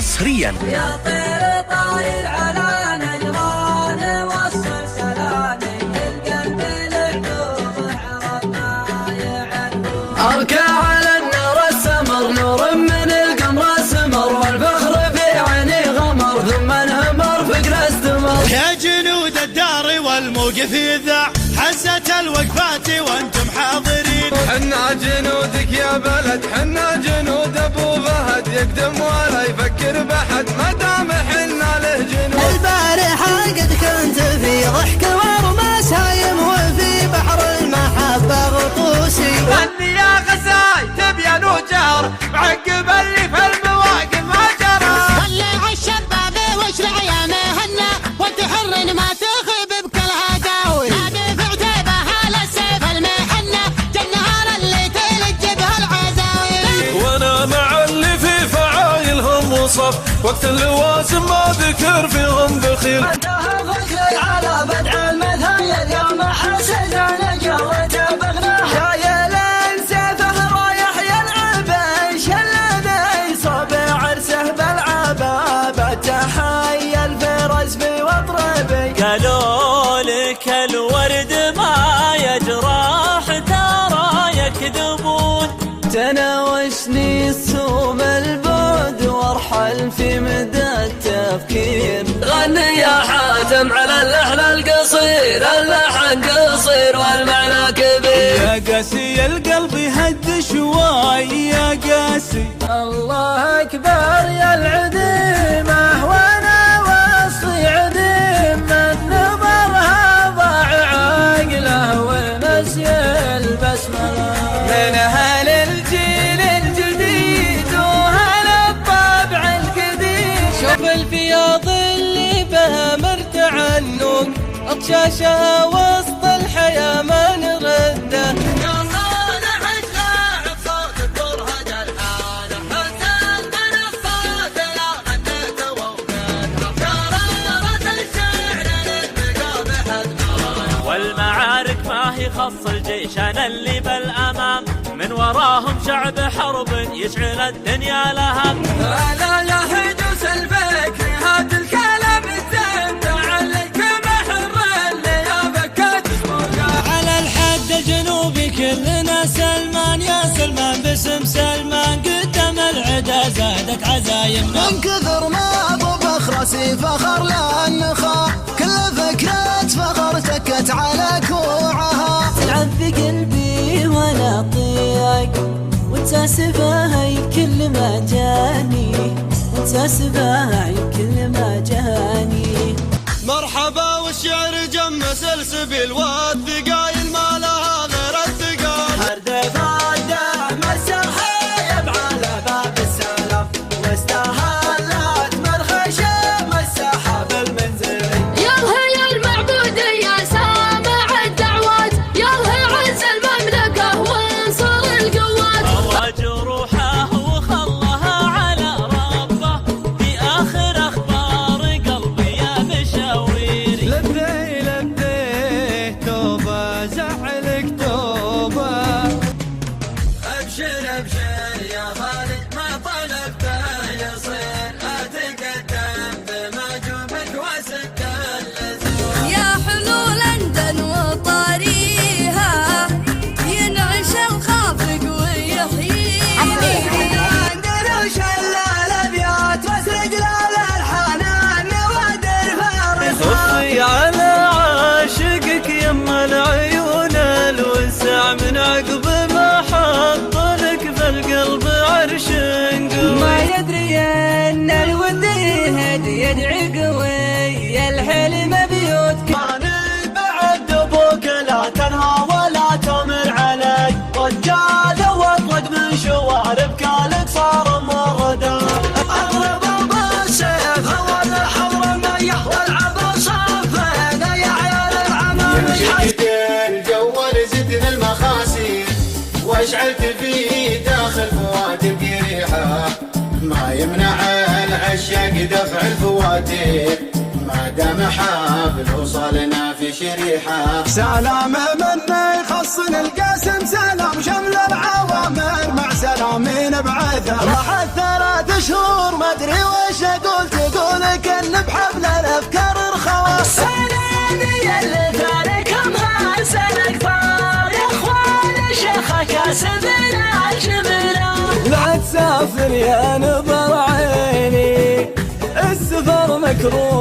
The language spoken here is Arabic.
حصريا. يا طير طاير على نجران وصل سلامي للقلب العدوب عرفنا يعرفون. أركع على النار السمر نور من القمر السمر والفخر في عيني غمر ثم انهمر فقر استمر. يا جنود الدار والموقف يذاع حست الوقفات وانتم حاضرين. حنا جنودك يا بلد حنا جنود ابو فهد يقدم ولا يفكر بحد ما دام حنا له جنود. البارحة قد كنت في ضحك ورمسايم وفي بحر المحبة غطوسي. غني يا غزاي تبين وجهر عقب اللي في المواقف ما جرى. طلع الشباب واشرع يا مهنا وانت حر ما تخيب بكل هداوي. نادي في عتيبها للسيف المحنة جنهار اللي تلج بها العزاوي. وانا مع اللي في فعايلهم وصف وقت اللوازم ما ذكر فيهم بخيل. انتهى الفكر على بدع المذايا اليوم حسدنا جوته بغناه. شايل سيفه رايح يلعب شلبي صوب عرسه بالعبابة تحيا الفرس في واطربي. قالوا لك الورد ما يجرح ترى يكذبون. تناوشني السوم البعد وارحل في مدى التفكير. غني يا حاتم على اللحن القصير اللحن قصير والمعنى كبير. يا قاسي القلب يهد شوي يا قاسي. الله أكبر يا العديمة وانا وصي عديم من نظرها ضاع عقله ونسي البسملة. من أهل الجيل الجديد وهل الطبع القديم. شوف الفياض اللي بها مرتعنون اطشاشها وسط الحياة ما نرده. والمعارك ما هي خص الجيش انا اللي بالامام من وراهم شعب حرب يشعل الدنيا لهم. لا يا هجوس الفكر هات الكلام الزين تعلق محر اللي يا بكت على الحد الجنوبي كلنا سلمان يا سلمان باسم سلمان قدام العدا زادت عزايمنا. من كثر ما ابو بخرسي فخر للنخا كل فكرة فخر تكت على كوعها. تلعب في قلبي وانا اطيق وانت سباهي كل ما جاني وانت سباهي كل ما جاني. مرحبا والشعر جم سلسبيل والثقايل ما لها غير الثقال. هردف الدعم السحيب على باب السلام واستهلت مرخشة السحاب المنزلي. يا المعبود يا سامع الدعوات يا عز المملكة وانصر القوات. روى جروحه وخلها على ربه في اخر اخبار قلبي يا مشاويري. لبي لبي توبة زعلك توبة. ابشر ابشر يا خالد ما طلبته يصير اتقدم بمجوبك وسد اللزوم. يا حلول لندن وطاريها ينعش الخافق ويحييها. عندنا شلال الابيات واسرق للحنان نوادر فارس. خفي على عاشقك يما العيون الوسع من عقب ما حط لك في القلب عرش نقوي. ما يدري ان الود يدعي قوي الحلم بيوتك. ماني بعد ابوك لا تنهى ولا تمر علي رجال واطلق من شوارب كالك صار مردا. اضرب بالسيف هو الحضر ميه والعب صافينا يا عيال العمام. الجوال زدنا المخاسي واشعلت فيه داخل فواتك ريحه. ما يمنع العشاق دفع الفواتير ما دام حافل وصلنا في شريحه. سلام منا يخصن القاسم سلام شمل العوامر مع سلامين بعثه. راحت 3 شهور ما ادري وش اقول تقول كن بحبل الافكار رخوة سناني اللي تاركمها سنك طار يا اخوان الشيخ كاسبنا الجبلة لا تسافر يا نظر عيني السفر مكروه